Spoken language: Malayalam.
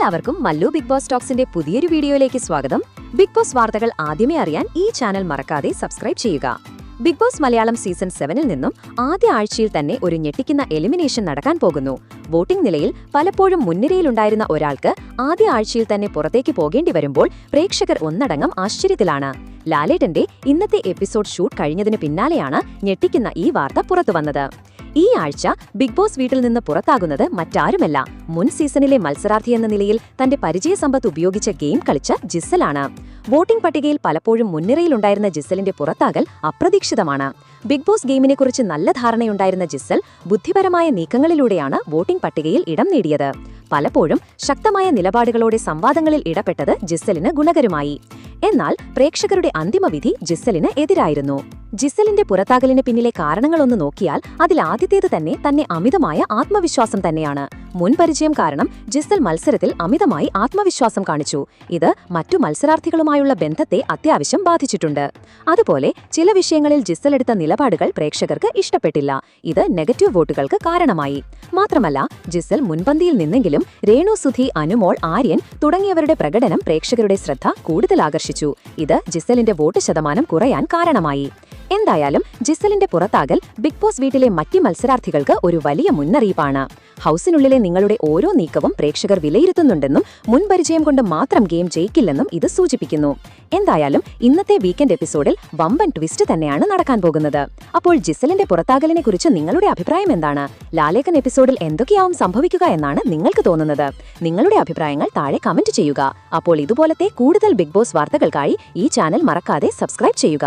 എല്ലാവർക്കും മല്ലു ബിഗ് ബോസ് ടോക്സിന്റെ പുതിയൊരു വീഡിയോയിലേക്ക് സ്വാഗതം. ബിഗ് ബോസ് വാർത്തകൾ ആദ്യമേ അറിയാൻ ഈ ചാനൽ മറക്കാതെ സബ്സ്ക്രൈബ് ചെയ്യുക. ബിഗ് ബോസ് മലയാളം സീസൺ 7-ൽ നിന്നും ആദ്യ ആഴ്ചയിൽ തന്നെ ഒരു ഞെട്ടിക്കുന്ന എലിമിനേഷൻ നടക്കാൻ പോകുന്നു. വോട്ടിംഗ് നിലയിൽ പലപ്പോഴും മുൻനിരയിലുണ്ടായിരുന്ന ഒരാൾക്ക് ആദ്യ ആഴ്ചയിൽ തന്നെ പുറത്തേക്ക് പോകേണ്ടി വരുമ്പോൾ പ്രേക്ഷകർ ഒന്നടങ്കം ആശ്ചര്യത്തിലാണ്. ലാലേട്ടന്റെ ഇന്നത്തെ എപ്പിസോഡ് ഷൂട്ട് കഴിഞ്ഞതിന് പിന്നാലെയാണ് ഞെട്ടിക്കുന്ന ഈ വാർത്ത പുറത്തുവന്നത്. ഈ ആഴ്ച ബിഗ് ബോസ് വീട്ടിൽ നിന്ന് പുറത്താകുന്നത് മറ്റാരുമല്ല, മുൻ സീസണിലെ മത്സരാർത്ഥി എന്ന നിലയിൽ തന്റെ പരിചയസമ്പത്ത് ഉപയോഗിച്ച ഗെയിം കളിച്ച ജിസലാണ്. വോട്ടിംഗ് പട്ടികയിൽ പലപ്പോഴും മുൻനിരയിലുണ്ടായിരുന്ന ജിസലിന്റെ പുറത്താകൽ അപ്രതീക്ഷിതമാണ്. ബിഗ് ബോസ് ഗെയിമിനെക്കുറിച്ച് നല്ല ധാരണയുണ്ടായിരുന്ന ജിസൽ ബുദ്ധിപരമായ നീക്കങ്ങളിലൂടെയാണ് വോട്ടിംഗ് പട്ടികയിൽ ഇടം നേടിയത്. പലപ്പോഴും ശക്തമായ നിലപാടുകളോടെ സംവാദങ്ങളിൽ ഇടപെട്ടത് ജിസലിന് ഗുണകരമായി. എന്നാൽ പ്രേക്ഷകരുടെ അന്തിമവിധി ജിസലിന് എതിരായിരുന്നു. ജിസലിന്റെ പുറത്താകലിന് പിന്നിലെ കാരണങ്ങളൊന്ന് നോക്കിയാൽ അതിൽ ആദ്യത്തേത് തന്നെ അമിതമായ ആത്മവിശ്വാസം തന്നെയാണ്. മുൻപരിചയം കാരണം ജിസൽ മത്സരത്തിൽ അമിതമായി ആത്മവിശ്വാസം കാണിച്ചു. ഇത് മറ്റു മത്സരാർത്ഥികളുമായുള്ള ബന്ധത്തെ അത്യാവശ്യം ബാധിച്ചിട്ടുണ്ട്. അതുപോലെ ചില വിഷയങ്ങളിൽ ജിസൽ എടുത്ത നിലപാടുകൾ പ്രേക്ഷകർക്ക് ഇഷ്ടപ്പെട്ടില്ല. ഇത് നെഗറ്റീവ് വോട്ടുകൾക്ക് കാരണമായി. മാത്രമല്ല, ജിസൽ മുൻപന്തിയിൽ നിന്നെങ്കിലും രേണു സുധി, അനുമോൾ, ആര്യൻ തുടങ്ങിയവരുടെ പ്രകടനം പ്രേക്ഷകരുടെ ശ്രദ്ധ കൂടുതൽ ആകർഷിച്ചു. ഇത് ജിസലിന്റെ വോട്ട് ശതമാനം കുറയാൻ കാരണമായി. എന്തായാലും ജിസലിന്റെ പുറത്താകൽ ബിഗ് ബോസ് വീട്ടിലെ മറ്റ് മത്സരാർത്ഥികൾക്ക് ഒരു വലിയ മുന്നറിയിപ്പാണ്. ഹൗസിനുള്ളിലെ നിങ്ങളുടെ ഓരോ നീക്കവും പ്രേക്ഷകർ വിലയിരുത്തുന്നുണ്ടെന്നും മുൻപരിചയം കൊണ്ട് മാത്രം ഗെയിം ജയിക്കില്ലെന്നും ഇത് സൂചിപ്പിക്കുന്നു. എന്തായാലും ഇന്നത്തെ വീക്കെൻഡ് എപ്പിസോഡിൽ വമ്പൻ ട്വിസ്റ്റ് തന്നെയാണ് നടക്കാൻ പോകുന്നത്. അപ്പോൾ ജിസലിന്റെ പുറത്താകലിനെ കുറിച്ച് നിങ്ങളുടെ അഭിപ്രായം എന്താണ്? ലാലേക്കൻ എപ്പിസോഡിൽ എന്തൊക്കെയാവും സംഭവിക്കുക എന്നാണ് നിങ്ങൾക്ക് തോന്നുന്നത്? നിങ്ങളുടെ അഭിപ്രായങ്ങൾ താഴെ കമന്റ് ചെയ്യുക. അപ്പോൾ ഇതുപോലത്തെ കൂടുതൽ ബിഗ് ബോസ് വാർത്തകൾക്കായി ഈ ചാനൽ മറക്കാതെ സബ്സ്ക്രൈബ് ചെയ്യുക.